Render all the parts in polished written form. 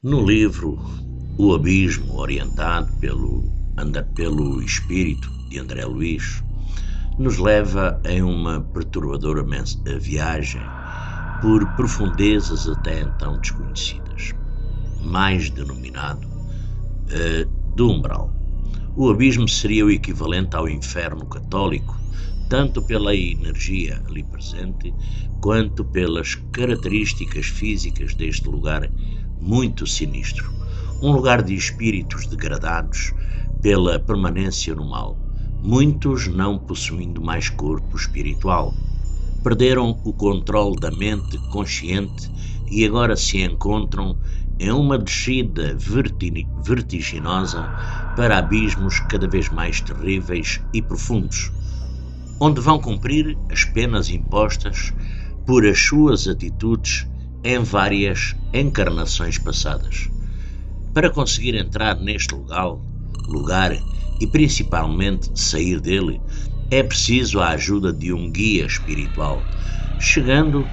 No livro O Abismo, orientado pelo espírito de André Luiz, nos leva em uma perturbadora viagem por profundezas até então desconhecidas, mais denominado do umbral. O abismo seria o equivalente ao inferno católico, tanto pela energia ali presente, quanto pelas características físicas deste lugar muito sinistro. Um lugar de espíritos degradados pela permanência no mal, muitos não possuindo mais corpo espiritual. Perderam o controle da mente consciente e agora se encontram em uma descida vertiginosa para abismos cada vez mais terríveis e profundos, onde vão cumprir as penas impostas por as suas atitudes em várias encarnações passadas. Para conseguir entrar neste lugar e principalmente sair dele, é preciso a ajuda de um guia espiritual. Chegando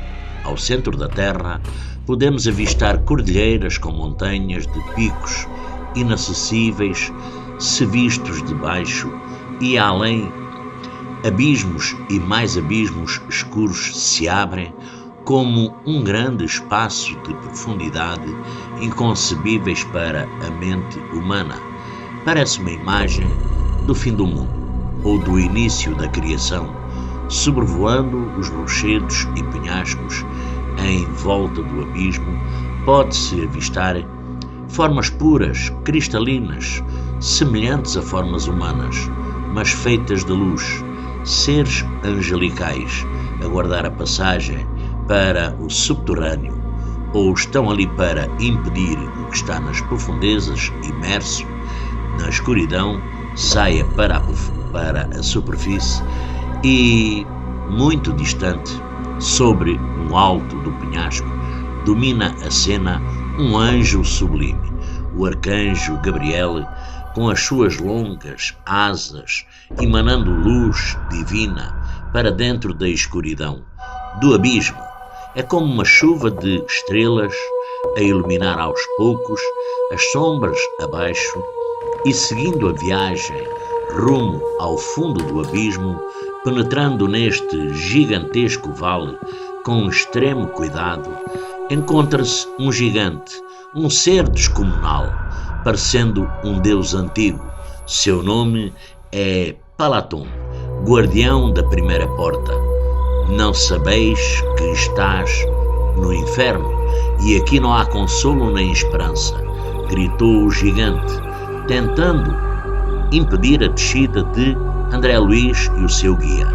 ao centro da Terra, podemos avistar cordilheiras com montanhas de picos inacessíveis se vistos de baixo, e além abismos e mais abismos escuros se abrem como um grande espaço de profundidade inconcebíveis para a mente humana. Parece uma imagem do fim do mundo ou do início da criação, sobrevoando os rochedos e penhascos em volta do abismo. Pode-se avistar formas puras, cristalinas, semelhantes a formas humanas, mas feitas de luz, seres angelicais a guardar a passagem para o subterrâneo, ou estão ali para impedir o que está nas profundezas, imerso na escuridão, saia para a superfície, e muito distante, sobre um alto do penhasco, domina a cena um anjo sublime, o arcanjo Gabriel, com as suas longas asas, emanando luz divina para dentro da escuridão do abismo. É como uma chuva de estrelas a iluminar aos poucos as sombras abaixo, e seguindo a viagem rumo ao fundo do abismo, penetrando neste gigantesco vale com extremo cuidado, encontra-se um gigante, um ser descomunal, parecendo um deus antigo. Seu nome é Palaton, guardião da primeira porta. Não sabeis que estás no inferno, e aqui não há consolo nem esperança, gritou o gigante, tentando impedir a descida de André Luiz e o seu guia.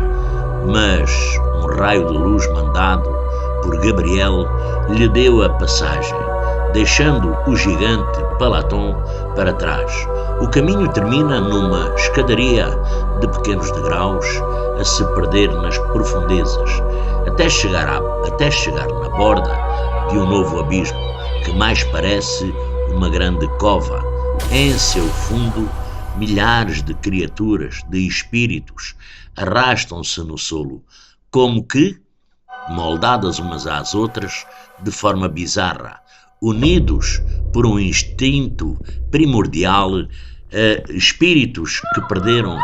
Mas um raio de luz mandado por Gabriel lhe deu a passagem, deixando o gigante Palaton para trás. O caminho termina numa escadaria de pequenos degraus a se perder nas profundezas, até chegar na borda de um novo abismo, que mais parece uma grande cova. Em seu fundo, milhares de criaturas, de espíritos, arrastam-se no solo, como que, moldadas umas às outras, de forma bizarra, unidos por um instinto primordial, espíritos que perderam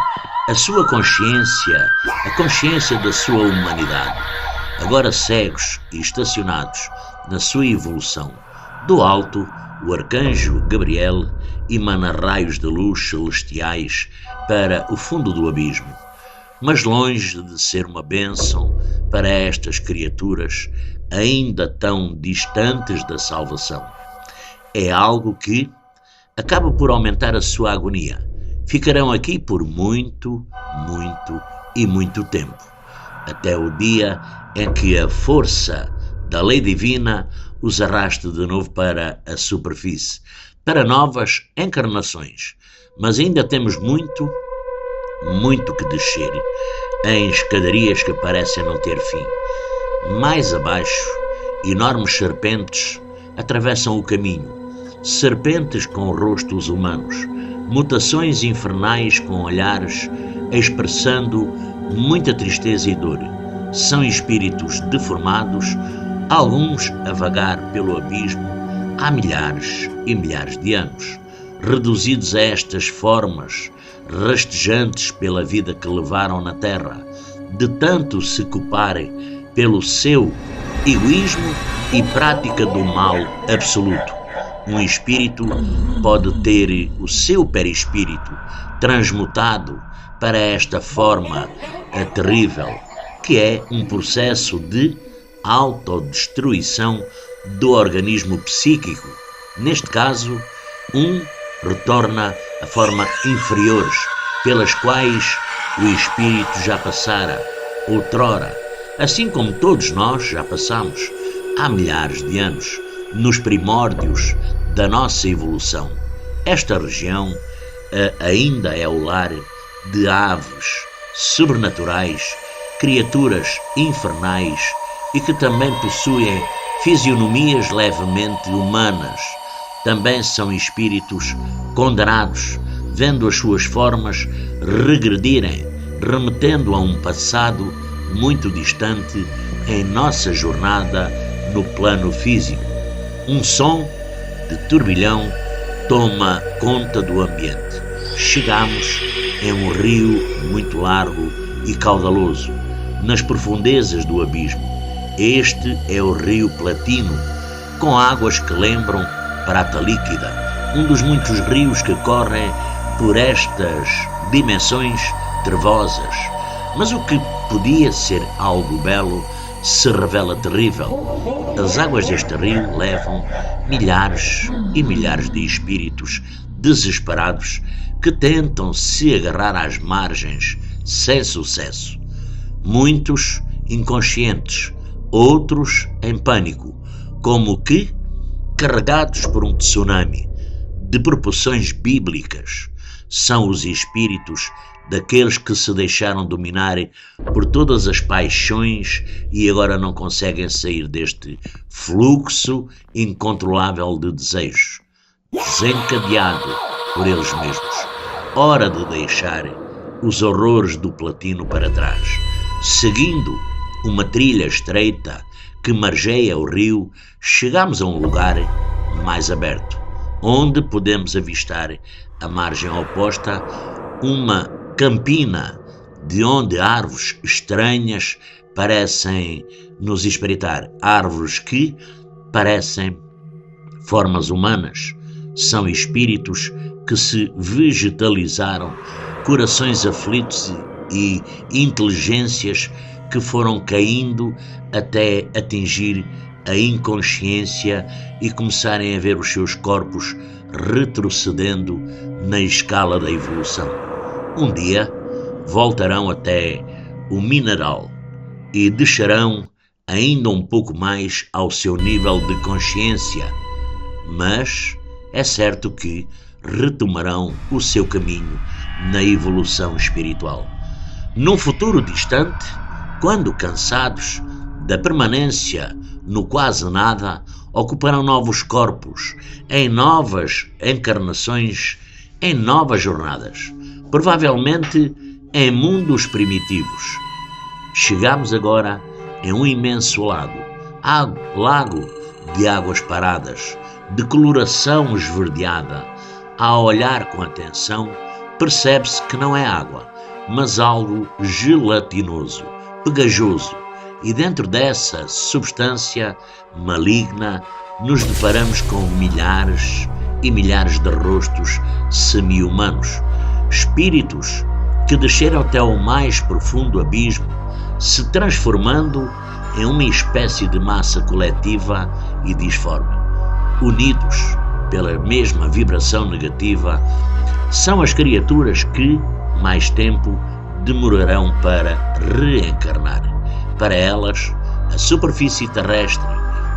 a sua consciência, a consciência da sua humanidade, agora cegos e estacionados na sua evolução. Do alto, o arcanjo Gabriel emana raios de luz celestiais para o fundo do abismo, mas longe de ser uma bênção para estas criaturas ainda tão distantes da salvação. É algo que acaba por aumentar a sua agonia. Ficarão aqui por muito, muito e muito tempo, até o dia em que a força da lei divina os arraste de novo para a superfície, para novas encarnações. Mas ainda temos muito, muito que descer, em escadarias que parecem não ter fim. Mais abaixo, enormes serpentes atravessam o caminho, serpentes com rostos humanos, mutações infernais com olhares expressando muita tristeza e dor. São espíritos deformados, alguns a vagar pelo abismo, há milhares e milhares de anos, reduzidos a estas formas rastejantes pela vida que levaram na Terra, de tanto se ocuparem pelo seu egoísmo e prática do mal absoluto. Um espírito pode ter o seu perispírito transmutado para esta forma terrível, que é um processo de autodestruição do organismo psíquico. Neste caso, retorna a forma inferiores pelas quais o espírito já passara outrora, assim como todos nós já passamos há milhares de anos, nos primórdios da nossa evolução. Esta região ainda é o lar de aves sobrenaturais, criaturas infernais e que também possuem fisionomias levemente humanas. Também são espíritos condenados, vendo as suas formas regredirem, remetendo a um passado muito distante em nossa jornada no plano físico. Um som de turbilhão toma conta do ambiente. Chegamos em um rio muito largo e caudaloso, nas profundezas do abismo. Este é o Rio Platino, com águas que lembram prata líquida, um dos muitos rios que correm por estas dimensões trevosas. Mas o que podia ser algo belo se revela terrível. As águas deste rio levam milhares e milhares de espíritos desesperados que tentam se agarrar às margens sem sucesso. Muitos inconscientes, outros em pânico, como que carregados por um tsunami de proporções bíblicas. São os espíritos daqueles que se deixaram dominar por todas as paixões e agora não conseguem sair deste fluxo incontrolável de desejos, desencadeado por eles mesmos. Hora de deixar os horrores do platino para trás. Seguindo uma trilha estreita que margeia o rio, chegamos a um lugar mais aberto, onde podemos avistar a margem oposta, uma campina de onde árvores estranhas parecem nos espreitar. Árvores que parecem formas humanas. São espíritos que se vegetalizaram, corações aflitos e inteligências que foram caindo até atingir a inconsciência e começarem a ver os seus corpos retrocedendo na escala da evolução. Um dia voltarão até o mineral e descerão ainda um pouco mais ao seu nível de consciência, mas é certo que retomarão o seu caminho na evolução espiritual. Num futuro distante, quando cansados da permanência no quase nada, ocuparão novos corpos, em novas encarnações, em novas jornadas, provavelmente em mundos primitivos. Chegamos agora em um imenso lago de águas paradas, de coloração esverdeada. Ao olhar com atenção, percebe-se que não é água, mas algo gelatinoso, pegajoso, e dentro dessa substância maligna nos deparamos com milhares e milhares de rostos semi-humanos, espíritos que desceram até o mais profundo abismo, se transformando em uma espécie de massa coletiva e disforme. Unidos pela mesma vibração negativa, são as criaturas que mais tempo demorarão para reencarnar. Para elas, a superfície terrestre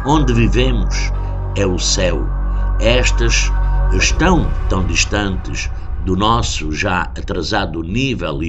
onde vivemos é o céu. Estas estão tão distantes do nosso já atrasado nível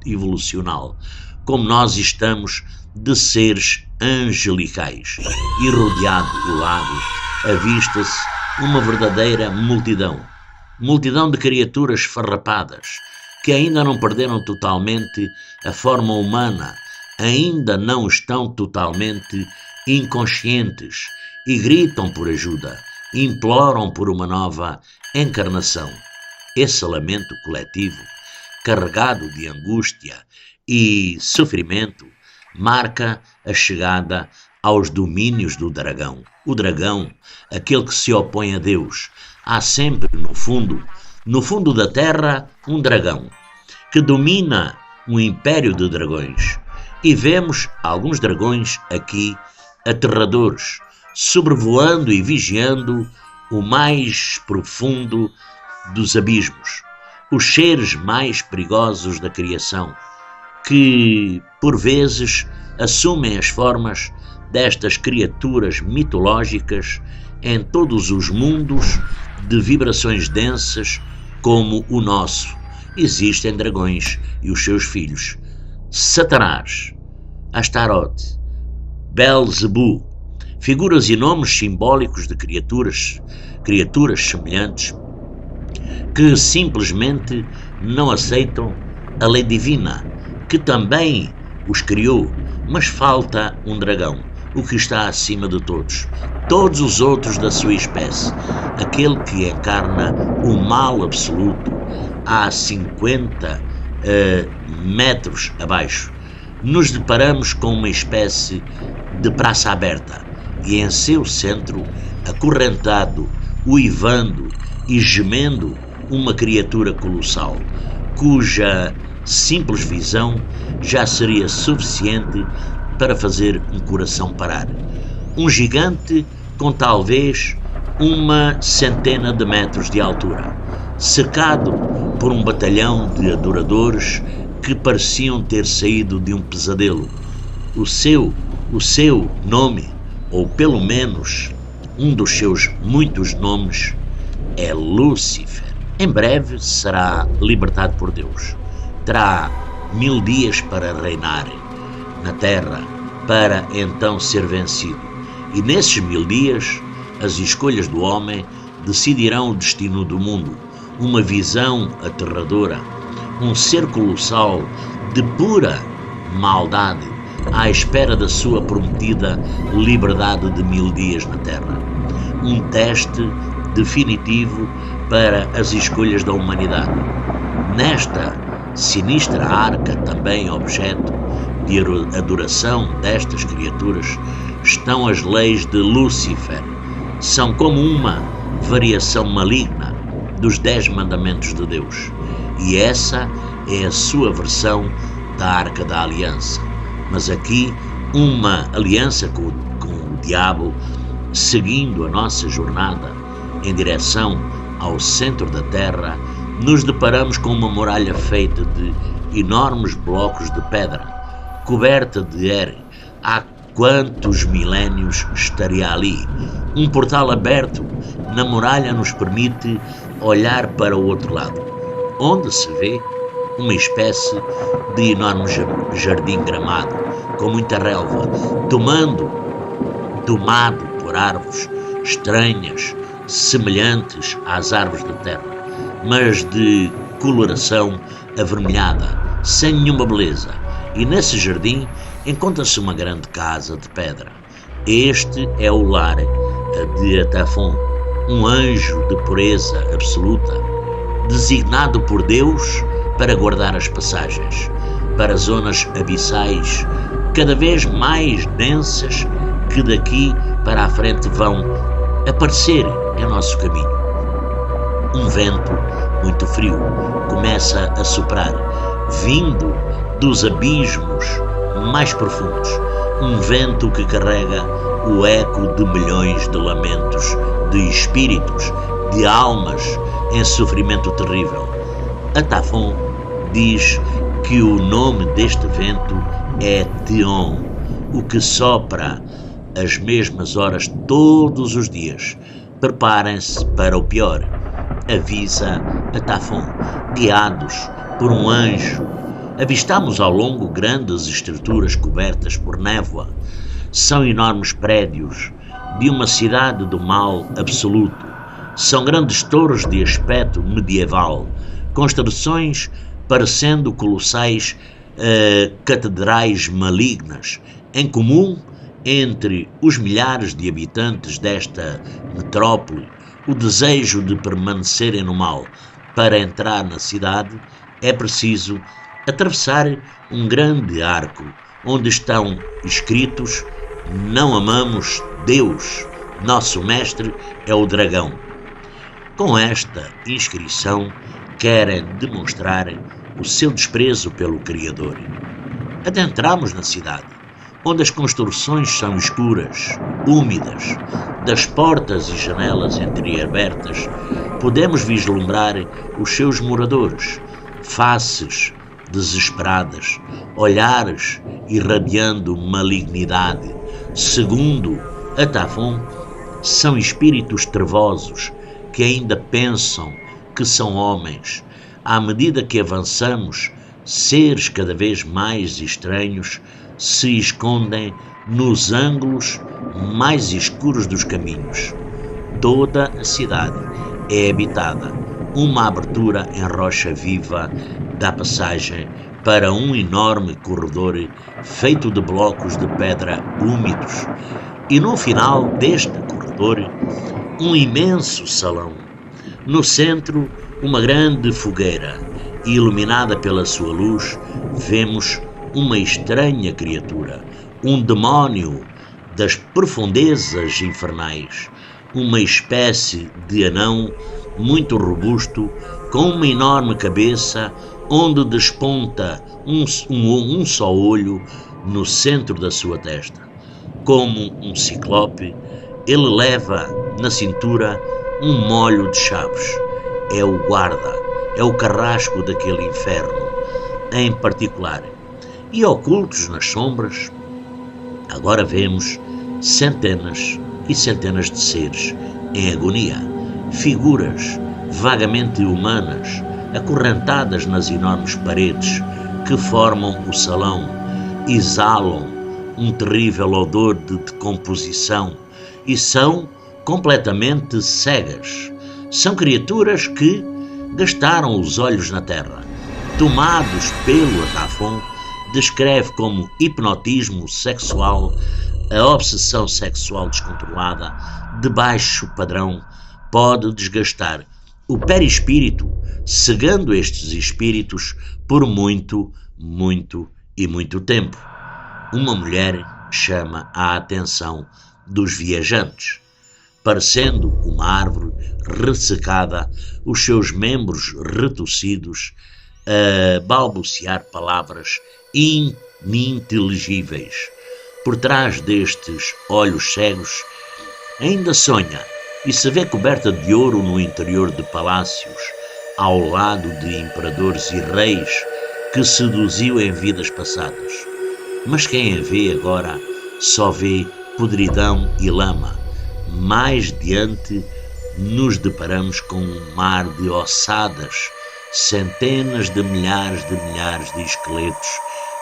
evolucional, como nós estamos de seres angelicais, e rodeado do lago avista-se uma verdadeira multidão de criaturas farrapadas, que ainda não perderam totalmente a forma humana, ainda não estão totalmente inconscientes e gritam por ajuda, imploram por uma nova encarnação. Esse lamento coletivo, carregado de angústia e sofrimento, marca a chegada aos domínios do dragão. O dragão, aquele que se opõe a Deus. Há sempre, no fundo da terra, um dragão que domina um império de dragões. E vemos alguns dragões aqui aterradores, sobrevoando e vigiando o mais profundo dos abismos, os seres mais perigosos da criação, que por vezes assumem as formas destas criaturas mitológicas em todos os mundos de vibrações densas como o nosso. Existem dragões e os seus filhos. Satanás, Astarote, Belzebu, figuras e nomes simbólicos de criaturas semelhantes que simplesmente não aceitam a lei divina, que também os criou, mas falta um dragão, o que está acima de todos os outros da sua espécie, aquele que encarna o mal absoluto a 50 metros abaixo. Nos deparamos com uma espécie de praça aberta e em seu centro, acorrentado, uivando e gemendo, uma criatura colossal, cuja simples visão já seria suficiente para fazer um coração parar. Um gigante com talvez uma centena de metros de altura, cercado por um batalhão de adoradores que pareciam ter saído de um pesadelo. O seu nome, ou pelo menos um dos seus muitos nomes, é Lúcifer. Em breve será libertado por Deus. Terá 1000 dias para reinar na terra, para então ser vencido. E nesses 1000 dias, as escolhas do homem decidirão o destino do mundo. Uma visão aterradora, um ser colossal de pura maldade, à espera da sua prometida liberdade de 1000 dias na terra. Um teste definitivo para as escolhas da humanidade. Nesta sinistra arca, também objeto de adoração destas criaturas, estão as leis de Lúcifer. São como uma variação maligna dos 10 mandamentos de Deus. E essa é a sua versão da Arca da Aliança. Mas aqui, uma aliança com o diabo, seguindo a nossa jornada em direção ao centro da Terra, nos deparamos com uma muralha feita de enormes blocos de pedra, coberta de Eren. Há quantos milénios estaria ali? Um portal aberto na muralha nos permite olhar para o outro lado, onde se vê uma espécie de enorme jardim gramado, com muita relva, tomado por árvores estranhas, semelhantes às árvores da terra, mas de coloração avermelhada, sem nenhuma beleza. E nesse jardim encontra-se uma grande casa de pedra. Este é o lar de Atafon, um anjo de pureza absoluta, designado por Deus para guardar as passagens para zonas abissais cada vez mais densas que daqui para a frente vão aparecer em nosso caminho. Um vento muito frio começa a soprar, vindo dos abismos mais profundos. Um vento que carrega o eco de milhões de lamentos, de espíritos, de almas em sofrimento terrível. Atafon diz que o nome deste vento é Teon, o que sopra às mesmas horas todos os dias. Preparem-se para o pior, avisa Atafon. Guiados por um anjo, avistamos ao longo grandes estruturas cobertas por névoa. São enormes prédios de uma cidade do mal absoluto. São grandes torres de aspecto medieval, construções parecendo colossais catedrais malignas. Em comum, entre os milhares de habitantes desta metrópole o desejo de permanecerem no mal para entrar na cidade, é preciso atravessar um grande arco onde estão escritos: não amamos Deus, nosso mestre é o dragão. Com esta inscrição querem demonstrar o seu desprezo pelo Criador. Adentramos na cidade, onde as construções são escuras, úmidas. Das portas e janelas entreabertas podemos vislumbrar os seus moradores, faces desesperadas, olhares irradiando malignidade. Segundo Atafon, são espíritos trevosos que ainda pensam que são homens. À medida que avançamos, seres cada vez mais estranhos se escondem nos ângulos mais escuros dos caminhos. Toda a cidade é habitada. Uma abertura em rocha viva dá passagem para um enorme corredor feito de blocos de pedra úmidos. E no final deste corredor, um imenso salão. No centro, uma grande fogueira. Iluminada pela sua luz, vemos uma estranha criatura, um demónio das profundezas infernais, uma espécie de anão muito robusto, com uma enorme cabeça onde desponta um só olho no centro da sua testa. Como um ciclope, ele leva na cintura um molho de chaves. É o guarda, é o carrasco daquele inferno em particular. E ocultos nas sombras, agora vemos centenas e centenas de seres em agonia, figuras vagamente humanas, acorrentadas nas enormes paredes que formam o salão, exalam um terrível odor de decomposição e são completamente cegas. São criaturas que gastaram os olhos na terra. Tomados pelo Atafon, descreve como hipnotismo sexual a obsessão sexual descontrolada de baixo padrão pode desgastar o perispírito, cegando estes espíritos por muito tempo. Uma mulher chama a atenção dos viajantes. Parecendo uma árvore ressecada, os seus membros retorcidos a balbuciar palavras ininteligíveis. Por trás destes olhos cegos, ainda sonha e se vê coberta de ouro no interior de palácios, ao lado de imperadores e reis que seduziu em vidas passadas. Mas quem a vê agora só vê podridão e lama. Mais diante nos deparamos com um mar de ossadas, centenas de milhares de esqueletos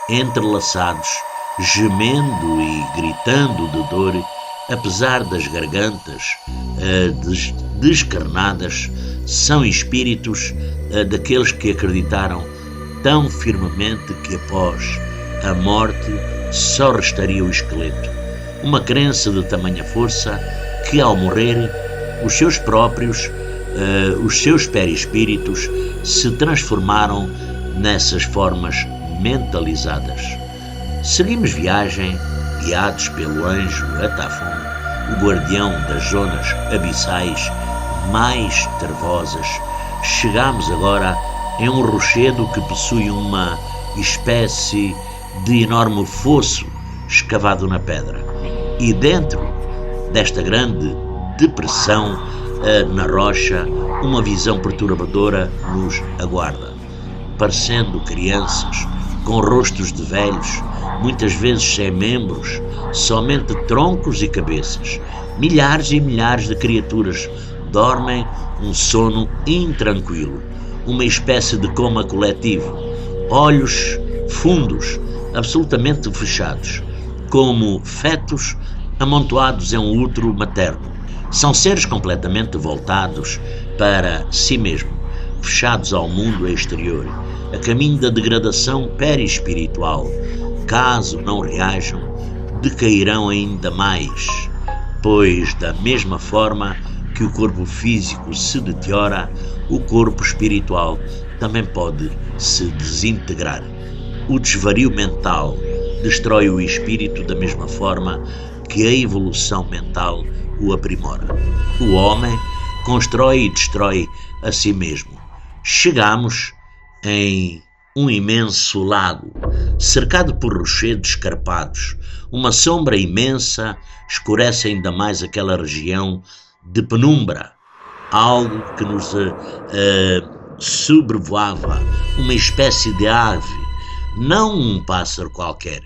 entrelaçados, gemendo e gritando de dor, apesar das gargantas descarnadas. São espíritos daqueles que acreditaram tão firmemente que após a morte só restaria o esqueleto. Uma crença de tamanha força que ao morrer os seus perispíritos se transformaram nessas formas mentalizadas. Seguimos viagem, guiados pelo anjo Atafon, o guardião das zonas abissais mais trevosas. Chegamos agora em um rochedo que possui uma espécie de enorme fosso escavado na pedra. E dentro desta grande depressão na rocha, uma visão perturbadora nos aguarda. Parecendo crianças, com rostos de velhos, muitas vezes sem membros, somente troncos e cabeças. Milhares e milhares de criaturas dormem um sono intranquilo, uma espécie de coma coletivo. Olhos fundos, absolutamente fechados, como fetos amontoados em um útero materno. São seres completamente voltados para si mesmo, fechados ao mundo exterior, a caminho da degradação perispiritual. Caso não reajam, decairão ainda mais, pois da mesma forma que o corpo físico se deteriora, o corpo espiritual também pode se desintegrar. O desvario mental destrói o espírito da mesma forma que a evolução mental o aprimora. O homem constrói e destrói a si mesmo. Chegamos em um imenso lago, cercado por rochedos escarpados. Uma sombra imensa escurece ainda mais aquela região de penumbra. Algo que nos sobrevoava, uma espécie de ave, não um pássaro qualquer,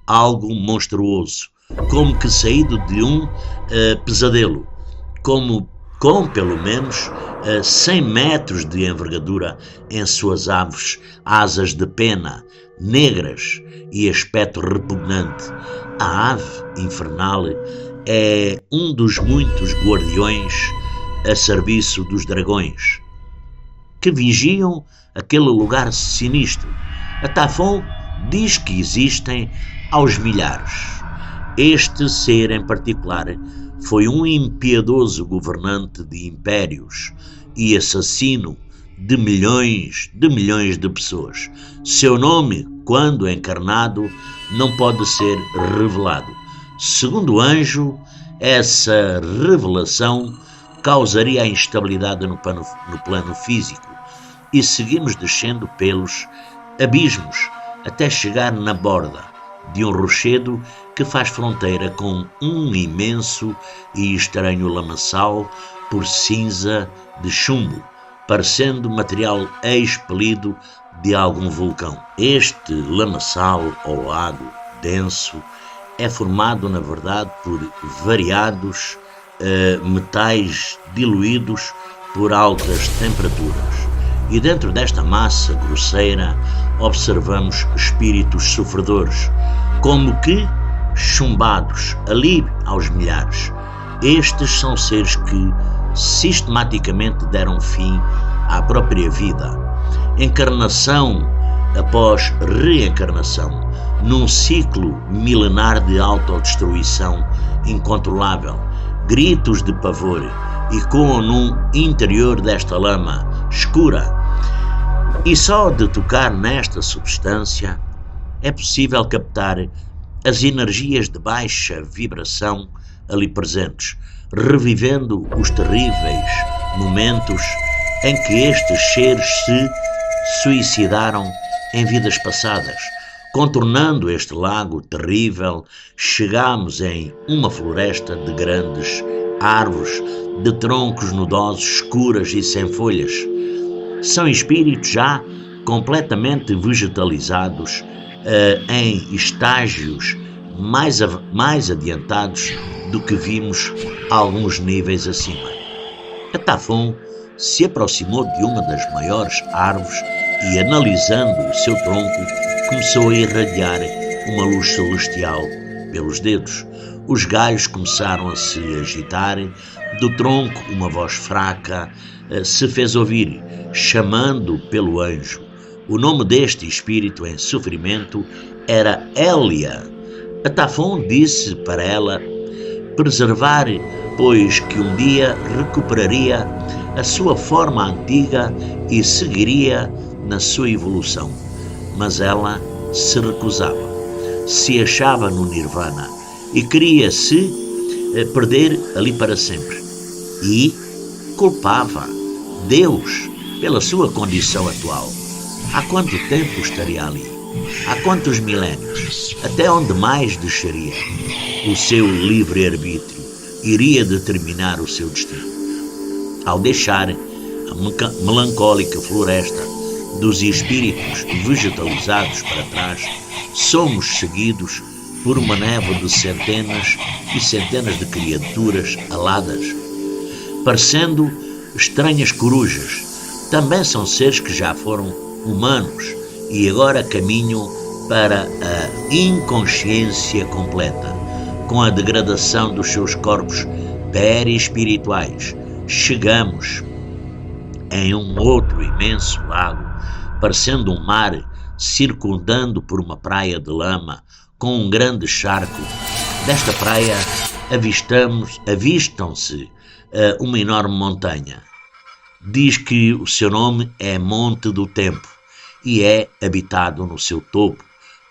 algo monstruoso, como que saído de um pesadelo, com pelo menos 100 metros de envergadura em suas asas de pena, negras e aspecto repugnante. A ave infernal é um dos muitos guardiões a serviço dos dragões, que vigiam aquele lugar sinistro. A Tafon diz que existem aos milhares. Este ser em particular foi um impiedoso governante de impérios e assassino de milhões de pessoas. Seu nome, quando encarnado, não pode ser revelado. Segundo o anjo, essa revelação causaria a instabilidade no plano físico, e seguimos descendo pelos abismos até chegar na borda de um rochedo que faz fronteira com um imenso e estranho lamaçal por cinza de chumbo, parecendo material expelido de algum vulcão. Este lamaçal ou lago denso é formado, na verdade, por variados metais diluídos por altas temperaturas. E dentro desta massa grosseira observamos espíritos sofredores, como que chumbados ali aos milhares. Estes são seres que sistematicamente deram fim à própria vida, encarnação após reencarnação, num ciclo milenar de autodestruição incontrolável. Gritos de pavor ecoam no interior desta lama escura, e só de tocar nesta substância é possível captar as energias de baixa vibração ali presentes, revivendo os terríveis momentos em que estes seres se suicidaram em vidas passadas. Contornando este lago terrível, chegamos em uma floresta de grandes árvores, de troncos nudosos, escuras e sem folhas. São espíritos já completamente vegetalizados, em estágios mais adiantados do que vimos alguns níveis acima. A Tafon se aproximou de uma das maiores árvores e, analisando o seu tronco, começou a irradiar uma luz celestial pelos dedos. Os galhos começaram a se agitar. Do tronco, uma voz fraca se fez ouvir, chamando pelo anjo. O nome deste espírito em sofrimento era Hélia. A Tafon disse para ela preservar, pois que um dia recuperaria a sua forma antiga e seguiria na sua evolução. Mas ela se recusava, se achava no Nirvana e queria-se perder ali para sempre. E culpava Deus pela sua condição atual. Há quanto tempo estaria ali? Há quantos milénios? Até onde mais desceria? O seu livre-arbítrio iria determinar o seu destino. Ao deixar a melancólica floresta dos espíritos vegetalizados para trás, somos seguidos por uma névoa de centenas e centenas de criaturas aladas, parecendo estranhas corujas. Também são seres que já foram humanos e agora caminham para a inconsciência completa. Com a degradação dos seus corpos perispirituais, chegamos em um outro imenso lago, parecendo um mar circundando por uma praia de lama, com um grande charco desta praia avistam-se uma enorme montanha. Diz que o seu nome é Monte do Tempo e é habitado no seu topo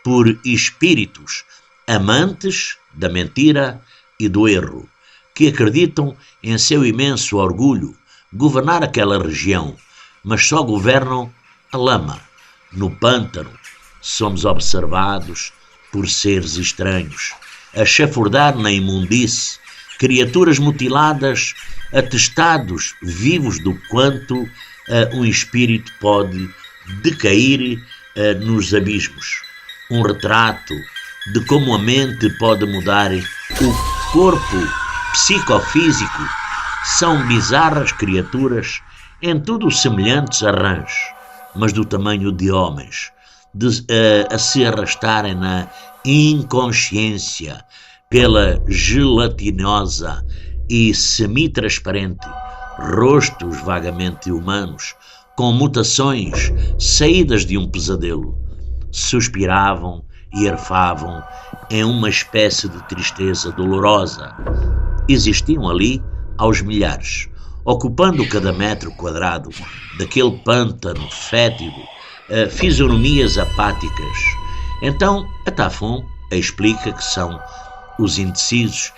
por espíritos amantes da mentira e do erro, que acreditam em seu imenso orgulho governar aquela região, mas só governam a lama. No pântano somos observados por seres estranhos, a chafurdar na imundície, criaturas mutiladas, atestados vivos do quanto um espírito pode decair nos abismos. Um retrato de como a mente pode mudar o corpo psicofísico. São bizarras criaturas, em tudo semelhantes a rãs, mas do tamanho de homens, a se arrastarem na inconsciência pela gelatinosa e semi-transparente rostos vagamente humanos, com mutações saídas de um pesadelo. Suspiravam e arfavam em uma espécie de tristeza dolorosa. Existiam ali aos milhares, ocupando cada metro quadrado daquele pântano fétido, fisionomias apáticas. Então, a Tafon explica que são os indecisos.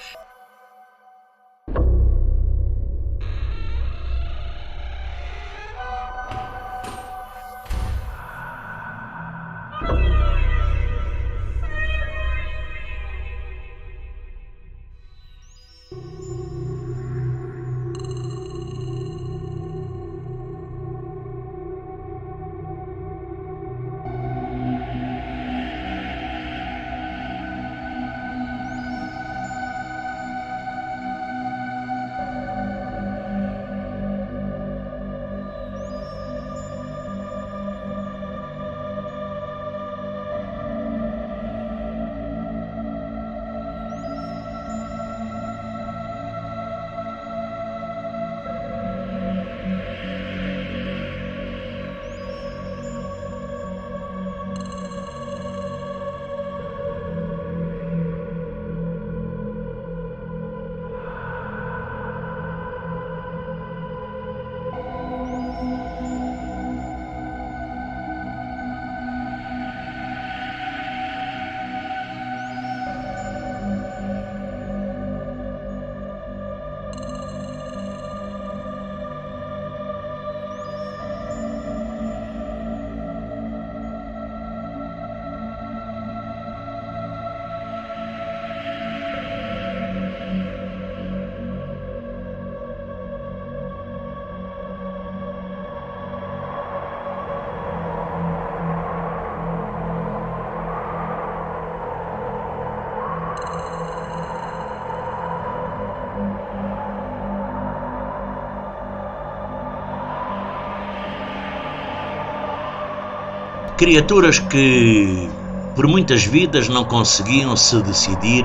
Criaturas que por muitas vidas não conseguiam se decidir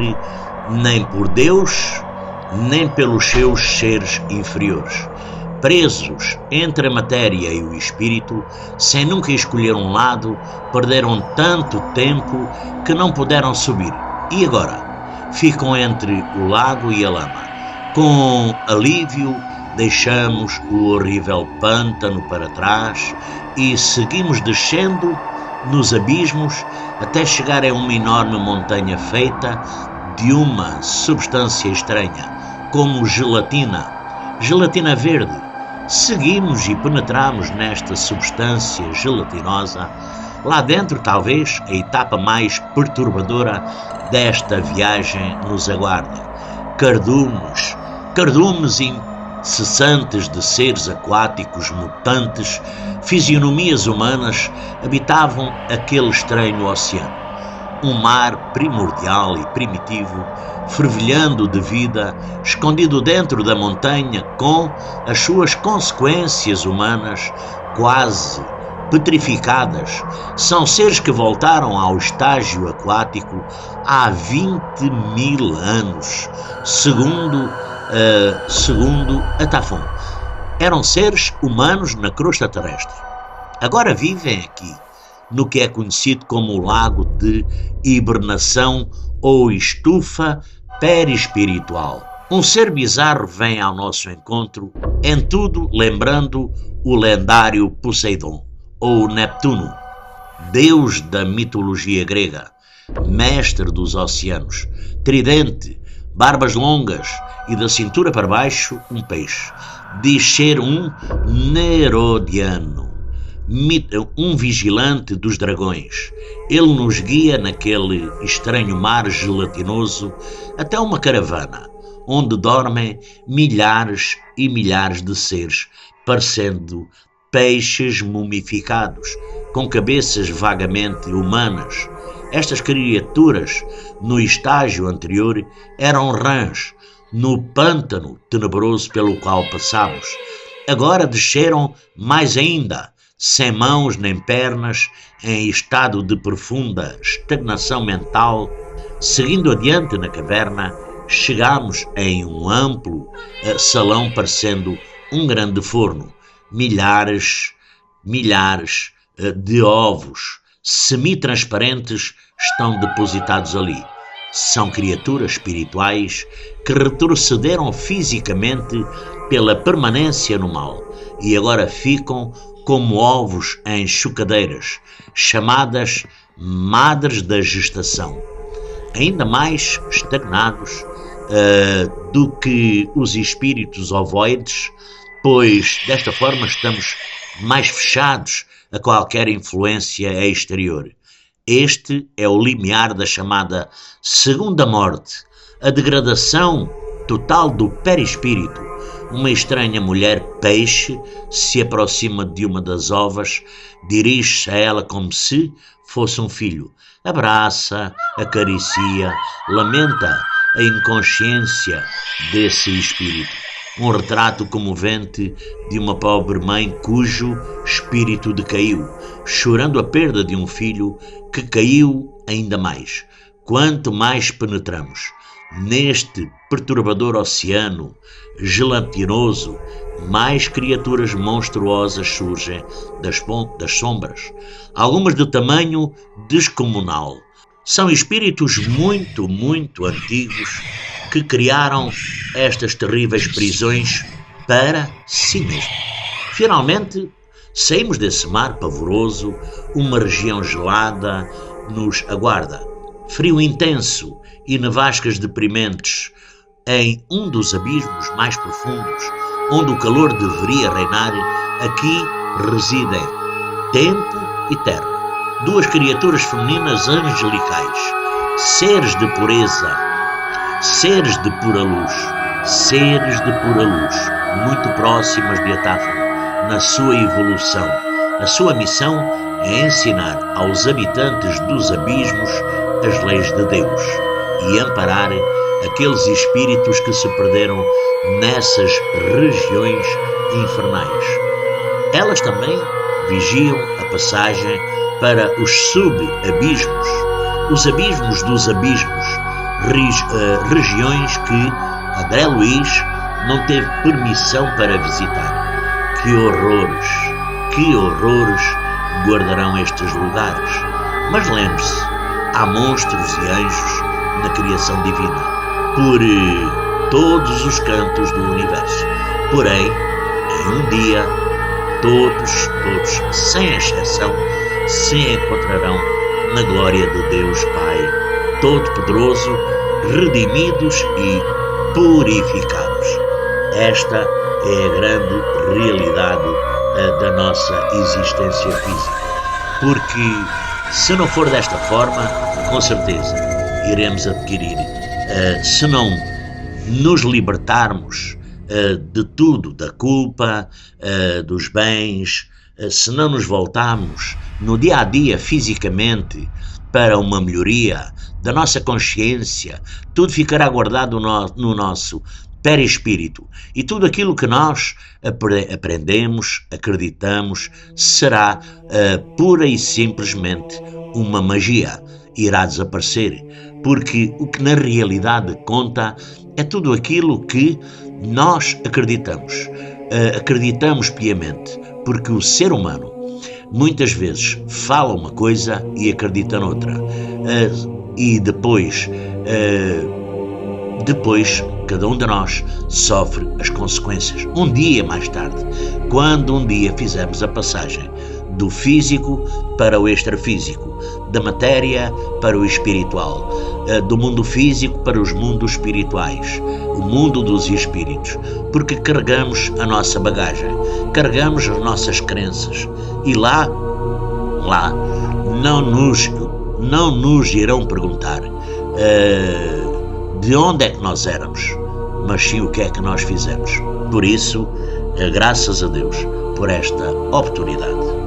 nem por Deus, nem pelos seus seres inferiores. Presos entre a matéria e o espírito, sem nunca escolher um lado, perderam tanto tempo que não puderam subir. E agora? Ficam entre o lago e a lama. Com alívio, deixamos o horrível pântano para trás e seguimos descendo nos abismos até chegar a uma enorme montanha feita de uma substância estranha, como gelatina verde. Seguimos e penetramos nesta substância gelatinosa. Lá dentro, talvez, a etapa mais perturbadora desta viagem nos aguarda. Cardumes incessantes de seres aquáticos mutantes, fisionomias humanas, habitavam aquele estranho oceano. Um mar primordial e primitivo, fervilhando de vida, escondido dentro da montanha, com as suas consequências humanas quase petrificadas. São seres que voltaram ao estágio aquático há 20.000 anos, segundo a Tafon. Eram seres humanos na crosta terrestre. Agora vivem aqui, no que é conhecido como o lago de hibernação ou estufa perispiritual. Um ser bizarro vem ao nosso encontro, em tudo lembrando o lendário Poseidon, ou Neptuno, deus da mitologia grega, mestre dos oceanos, tridente, barbas longas e da cintura para baixo um peixe. Diz ser um Nerodiano, um vigilante dos dragões. Ele nos guia naquele estranho mar gelatinoso até uma caravana, onde dormem milhares e milhares de seres, parecendo peixes mumificados, com cabeças vagamente humanas. Estas criaturas, no estágio anterior, eram rãs, no pântano tenebroso pelo qual passamos. Agora desceram mais ainda, sem mãos nem pernas, em estado de profunda estagnação mental. Seguindo adiante na caverna, chegamos em um amplo salão parecendo um grande forno. Milhares de ovos semi-transparentes estão depositados ali. São criaturas espirituais que retrocederam fisicamente pela permanência no mal e agora ficam como ovos em chocadeiras, chamadas madres da gestação, ainda mais estagnados do que os espíritos ovoides, pois desta forma estamos mais fechados a qualquer influência exterior. Este é o limiar da chamada segunda morte, a degradação total do perispírito. Uma estranha mulher peixe se aproxima de uma das ovas, dirige-se a ela como se fosse um filho. Abraça, acaricia, lamenta a inconsciência desse espírito. Um retrato comovente de uma pobre mãe cujo espírito decaiu, chorando a perda de um filho que caiu ainda mais. Quanto mais penetramos neste perturbador oceano gelatinoso, mais criaturas monstruosas surgem das sombras, algumas de tamanho descomunal. São espíritos muito, muito antigos que criaram estas terríveis prisões para si mesmos. Finalmente, saímos desse mar pavoroso, uma região gelada nos aguarda. Frio intenso e nevascas deprimentes em um dos abismos mais profundos, onde o calor deveria reinar, aqui residem tempo e terra. Duas criaturas femininas angelicais, seres de pureza, seres de pura luz, muito próximas de Atáfano na sua evolução. A sua missão é ensinar aos habitantes dos abismos as leis de Deus e amparar aqueles espíritos que se perderam nessas regiões infernais. Elas também vigiam a passagem para os sub-abismos, os abismos dos abismos, regiões que André Luiz não teve permissão para visitar. Que horrores guardarão estes lugares. Mas lembre-se, há monstros e anjos na criação divina, por todos os cantos do universo. Porém, em um dia, todos, sem exceção, se encontrarão na glória de Deus Pai Todo-Poderoso, redimidos e purificados. Esta é a grande realidade da nossa existência física. Porque se não for desta forma, com certeza iremos adquirir, se não nos libertarmos de tudo, da culpa, dos bens, se não nos voltarmos no dia a dia fisicamente para uma melhoria da nossa consciência, tudo ficará guardado no nosso perispírito e tudo aquilo que nós aprendemos, acreditamos, será pura e simplesmente uma magia, irá desaparecer, porque o que na realidade conta é tudo aquilo que nós acreditamos, acreditamos piamente, porque o ser humano muitas vezes fala uma coisa e acredita noutra, e depois Depois, cada um de nós sofre as consequências, um dia mais tarde, quando um dia fizermos a passagem do físico para o extrafísico, da matéria para o espiritual, do mundo físico para os mundos espirituais, o mundo dos espíritos, porque carregamos a nossa bagagem, carregamos as nossas crenças e lá não nos irão perguntar de onde é que nós éramos, mas sim o que é que nós fizemos. Por isso, graças a Deus por esta oportunidade.